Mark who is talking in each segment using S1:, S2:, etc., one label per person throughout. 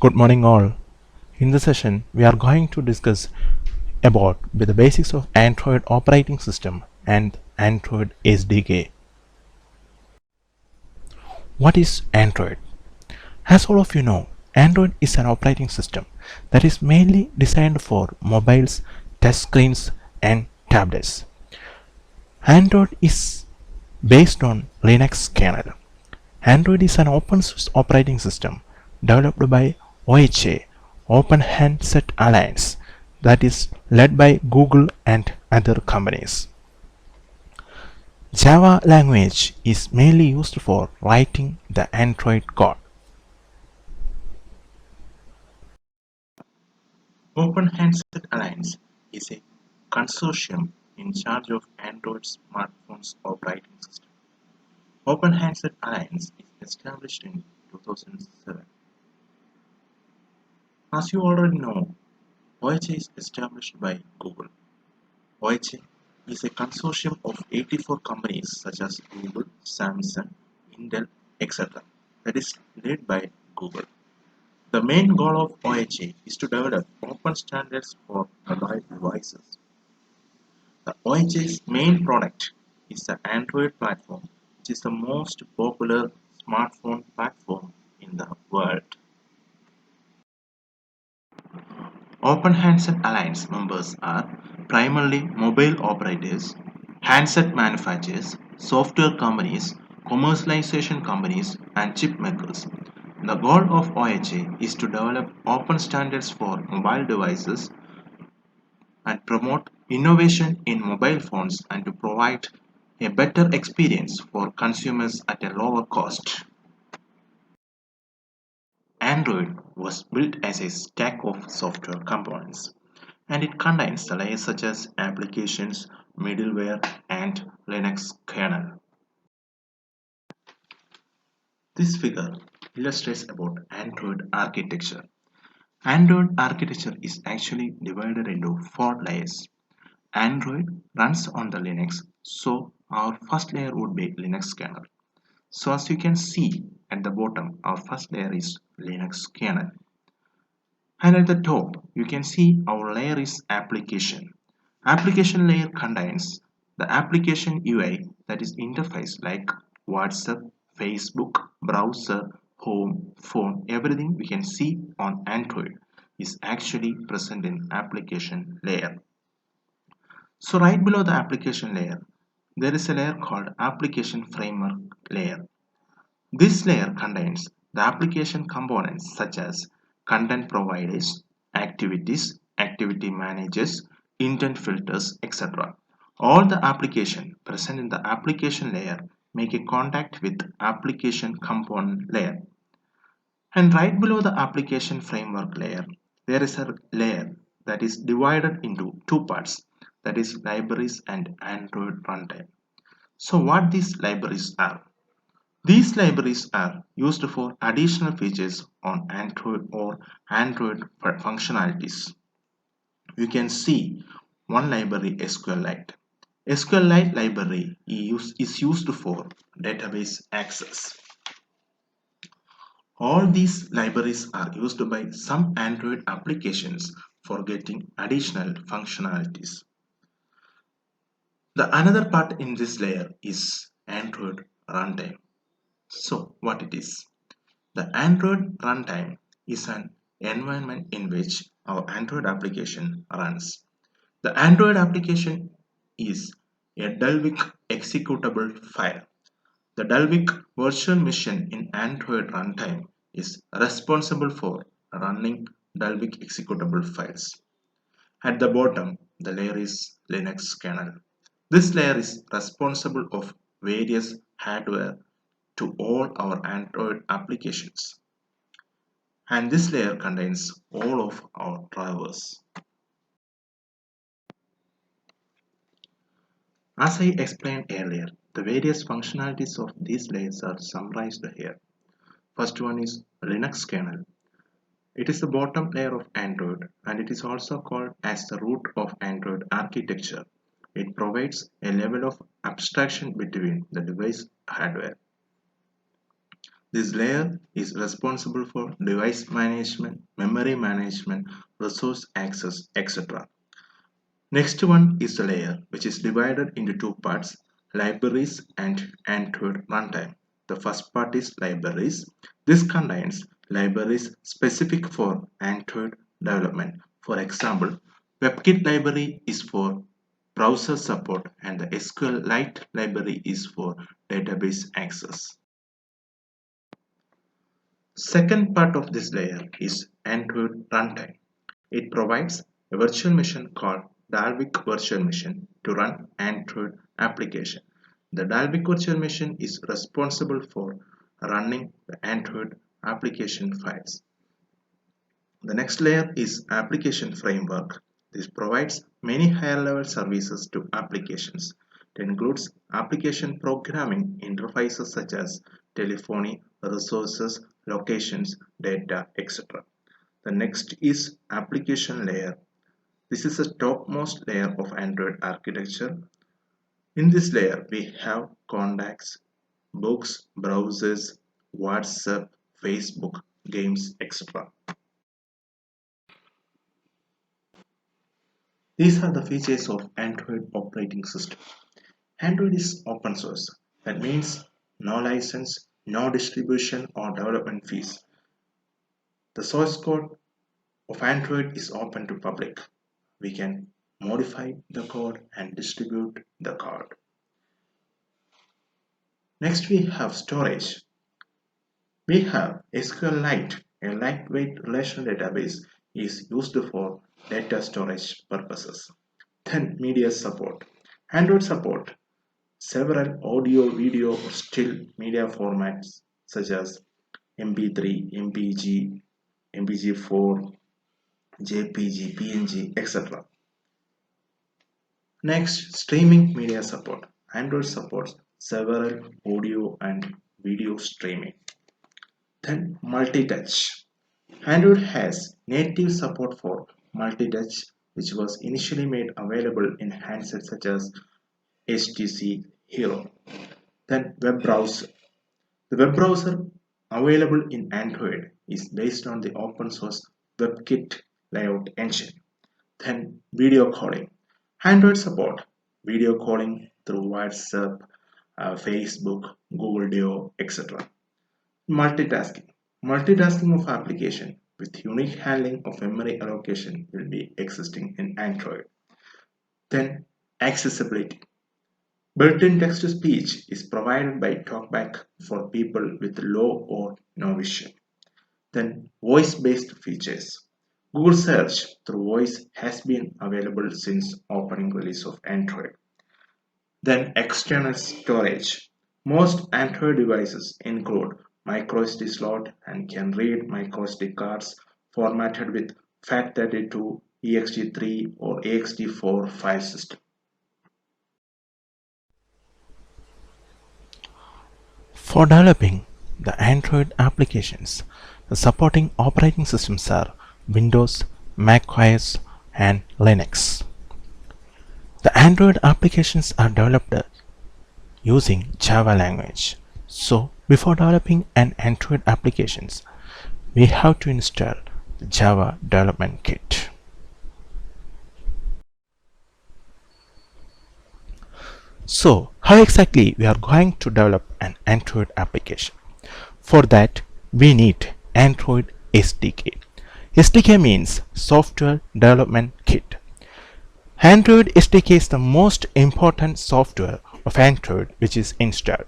S1: Good morning all. In this session, we are going to discuss about the basics of Android operating system and Android SDK. What is Android? As all of you know, Android is an operating system that is mainly designed for mobiles, touch screens and tablets. Android is based on Linux kernel. Android is an open source operating system developed by OHA, Open Handset Alliance, that is led by Google and other companies. Java language is mainly used for writing the Android code. Open Handset Alliance is a consortium in charge of Android smartphones operating system. Open Handset Alliance is established in 2007. As you already know, OHA is established by Google. OHA is a consortium of 84 companies such as Google, Samsung, Intel, etc. that is led by Google. The main goal of OHA is to develop open standards for mobile devices. The OHA's main product is the Android platform, which is the most popular smartphone platform in the world. Open Handset Alliance members are primarily mobile operators, handset manufacturers, software companies, commercialization companies, and chip makers. The goal of OHA is to develop open standards for mobile devices and promote innovation in mobile phones and to provide a better experience for consumers at a lower cost. Android was built as a stack of software components, and it contains the layers such as applications, middleware, and Linux kernel. This figure illustrates about Android architecture. Android architecture is actually divided into 4 layers. Android runs on the Linux, so our first layer would be Linux kernel. So as you can see at the bottom, our first layer is Linux kernel. And at the top, you can see our layer is application. Application layer contains the application UI, that is interface like WhatsApp, Facebook, browser, home, phone, everything we can see on Android is actually present in application layer. So right below the application layer, there is a layer called application framework layer. This layer contains the application components such as content providers, activities, activity managers, intent filters, etc. All the application present in the application layer make a contact with application component layer. And right below the application framework layer, there is a layer that is divided into 2 parts, that is libraries and Android runtime. So what these libraries are? These libraries are used for additional features on Android or Android functionalities. You can see one library SQLite. SQLite library is used for database access. All these libraries are used by some Android applications for getting additional functionalities. The another part in this layer is Android runtime. So what it is? The Android runtime is an environment in which our Android application runs. The Android application is a Dalvik executable file. The Dalvik virtual machine in Android runtime is responsible for running Dalvik executable files. At the bottom, the layer is Linux kernel. This layer is responsible of various hardware to all our Android applications. And this layer contains all of our drivers. As I explained earlier, the various functionalities of these layers are summarized here. First one is Linux kernel. It is the bottom layer of Android and it is also called as the root of Android architecture. It provides a level of abstraction between the device hardware. This layer is responsible for device management, memory management, resource access, etc. Next one is the layer, which is divided into two parts, libraries and Android runtime. The first part is libraries. This contains libraries specific for Android development. For example, WebKit library is for browser support and the SQLite library is for database access. Second part of this layer is Android runtime. It provides a virtual machine called Dalvik Virtual Machine to run Android application. The Dalvik Virtual Machine is responsible for running the Android application files. The next layer is application framework. This provides many higher level services to applications. It includes application programming interfaces such as telephony, resources, locations, data, etc. The next is application layer. This is the topmost layer of Android architecture. In this layer, we have contacts, books, browsers, WhatsApp, Facebook, games, etc. These are the features of Android operating system. Android is open source. That means no license, no distribution or development fees. The source code of Android is open to public. We can modify the code and distribute the code. Next we have storage. We have SQLite, a lightweight relational database is used for data storage purposes. Then media support. Android support several audio, video, or still media formats such as MP3, MPG, MPG4, JPG, PNG, etc. Next, streaming media support. Android supports several audio and video streaming. Then multi-touch. Android has native support for multi-touch, which was initially made available in handsets such as HTC Hero. Then web browser. The web browser available in Android is based on the open source WebKit layout engine. Then video calling. Android support video calling through WhatsApp, Facebook, Google Duo, etc. Multitasking. Multitasking of application with unique handling of memory allocation will be existing in Android. Then accessibility. Built-in text-to-speech is provided by TalkBack for people with low or no vision. Then voice-based features. Google search through voice has been available since opening release of Android. Then external storage. Most Android devices include microSD slot and can read microSD cards formatted with FAT32, ext3 or ext4 file system.
S2: For developing the Android applications, the supporting operating systems are Windows, macOS, and Linux. The Android applications are developed using Java language. So, before developing an Android applications, we have to install the Java development kit. So, how exactly we are going to develop an Android application? For that, we need Android SDK. SDK means Software Development Kit. Android SDK is the most important software of Android which is installed.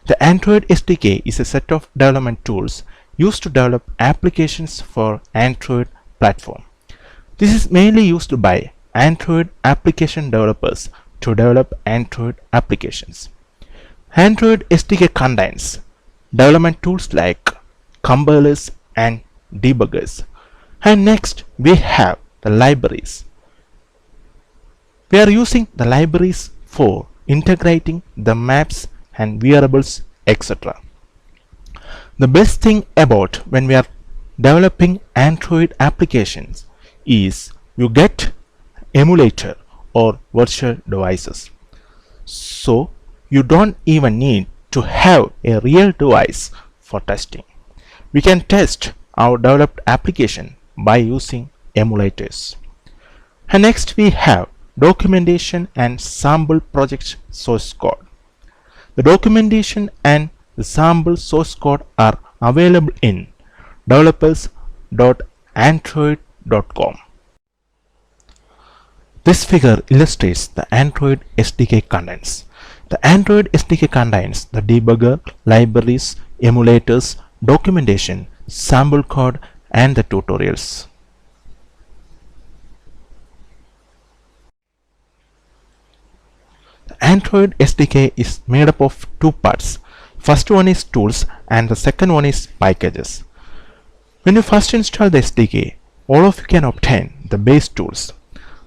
S2: The Android SDK is a set of development tools used to develop applications for Android platform. This is mainly used by Android application developers to develop Android applications. Android SDK contains development tools like compilers and debuggers. And next we have the libraries. We are using the libraries for integrating the maps and variables, etc. The best thing about when we are developing Android applications is you get emulator or virtual devices. So you don't even need to have a real device for testing. We can test our developed application by using emulators. And next we have documentation and sample project source code. The documentation and the sample source code are available in developers.android.com. This figure illustrates the Android SDK contents. The Android SDK contains the debugger, libraries, emulators, documentation, sample code, and the tutorials. The Android SDK is made up of two parts. First one is tools and the second one is packages. When you first install the SDK, all of you can obtain the base tools.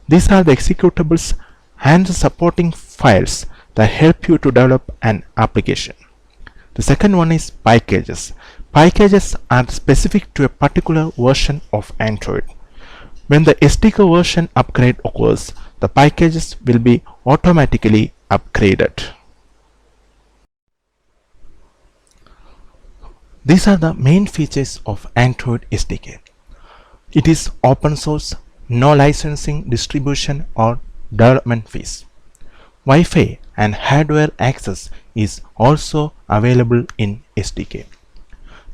S2: These are the executables and the supporting files that help you to develop an application. The second one is packages. Packages are specific to a particular version of Android. When the SDK version upgrade occurs, the packages will be automatically upgraded. These are the main features of Android SDK. It is open source, no licensing, distribution or development fees. Wi-Fi and hardware access is also available in SDK.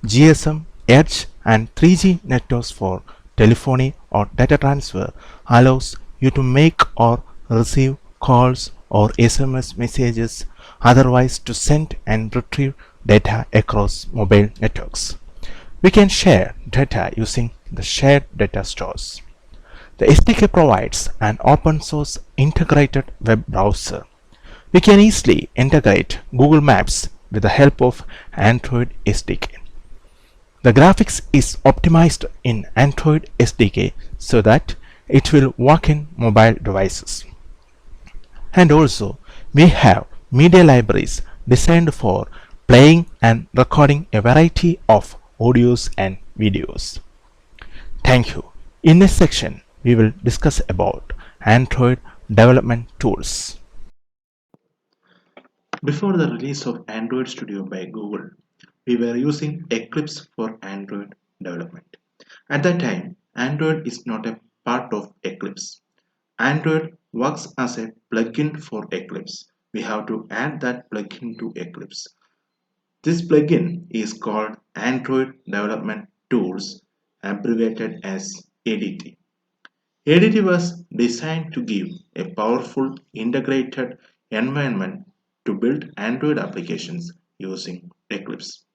S2: GSM, Edge and 3G networks for telephony or data transfer allows you to make or receive calls or SMS messages, otherwise to send and retrieve data across mobile networks. We can share data using the shared data stores. The SDK provides an open source integrated web browser. We can easily integrate Google Maps with the help of Android SDK. The graphics is optimized in Android SDK so that it will work in mobile devices. And also we have media libraries designed for playing and recording a variety of audios and videos. Thank you. In this section we will discuss about Android development tools.
S1: Before the release of Android Studio by Google, we were using Eclipse for Android development. At that time, Android is not a part of Eclipse. Android works as a plugin for Eclipse. We have to add that plugin to Eclipse. This plugin is called Android Development Tools, abbreviated as ADT. ADT was designed to give a powerful integrated environment to build Android applications using Eclipse.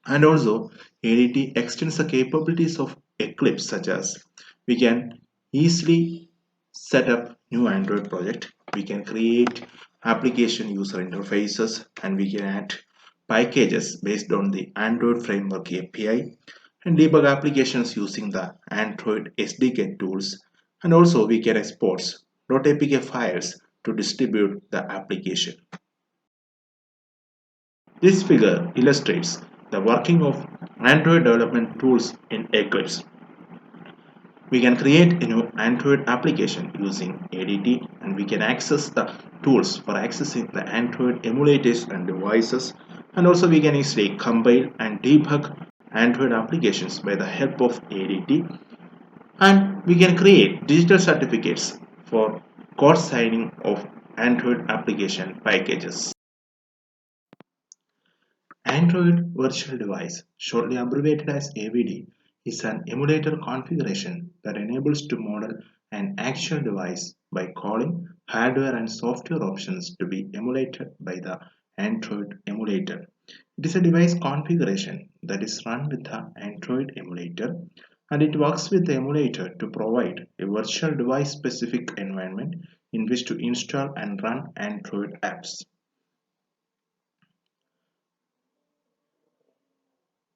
S1: And also, ADT extends the capabilities of Eclipse, such as we can easily set up new Android project, we can create application user interfaces, and we can add packages based on the Android framework API and debug applications using the Android SDK tools, and also we can export .apk files to distribute the application. This figure illustrates the working of Android development tools in Eclipse. We can create a new Android application using ADT, and we can access the tools for accessing the Android emulators and devices, and also we can easily compile and debug Android applications by the help of ADT, and we can create digital certificates for code signing of Android application packages. Android Virtual Device, shortly abbreviated as AVD, is an emulator configuration that enables to model an actual device by calling hardware and software options to be emulated by the Android emulator. It is a device configuration that is run with the Android emulator, and it works with the emulator to provide a virtual device specific environment in which to install and run Android apps.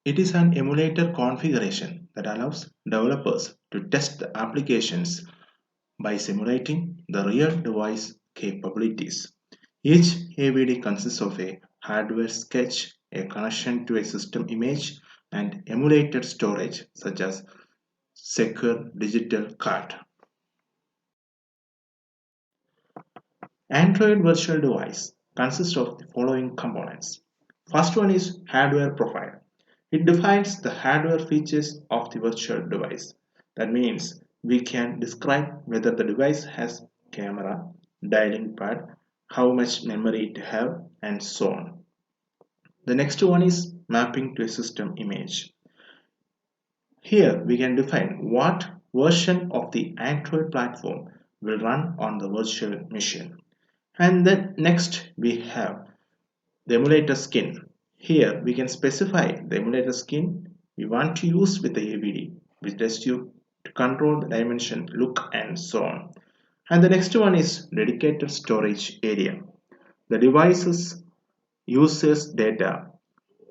S1: It is an emulator configuration that allows developers to test the applications by simulating the real device capabilities. Each AVD consists of a hardware sketch, a connection to a system image, and emulated storage such as secure digital card. Android Virtual Device consists of the following components. First one is hardware profile. It defines the hardware features of the virtual device. That means we can describe whether the device has camera, dialing pad, how much memory it have, and so on. The next one is mapping to a system image. Here we can define what version of the Android platform will run on the virtual machine. And then next we have the emulator skin. Here we can specify the emulator skin we want to use with the AVD, which lets you to control the dimension, look, and so on. And the next one is dedicated storage area. The devices uses data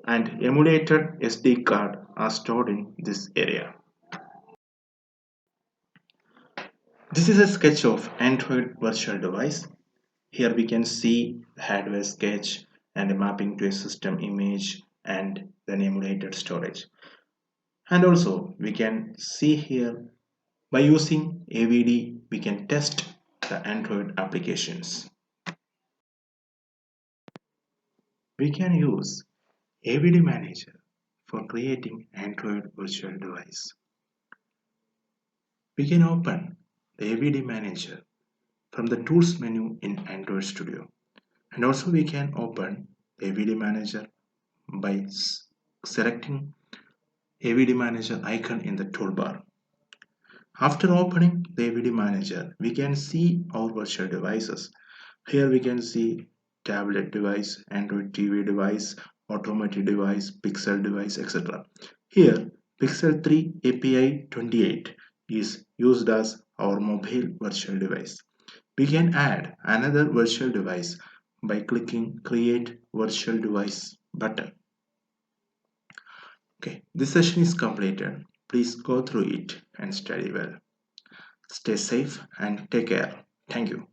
S1: and emulated SD card are stored in this area. This is a sketch of Android virtual device. Here we can see the hardware sketch and a mapping to a system image and then emulated storage. And also we can see here by using AVD we can test the Android applications. We can use AVD Manager for creating Android virtual device. We can open the AVD Manager from the Tools menu in Android Studio. And also we can open the AVD Manager by selecting AVD Manager icon in the toolbar. After opening the AVD Manager, we can see our virtual devices. Here we can see tablet device, Android TV device, automotive device, Pixel device, etc. Here, Pixel 3 API 28 is used as our mobile virtual device. We can add another virtual device by clicking Create Virtual Device button. Okay, this session is completed. Please go through it and study well. Stay safe and take care. Thank you.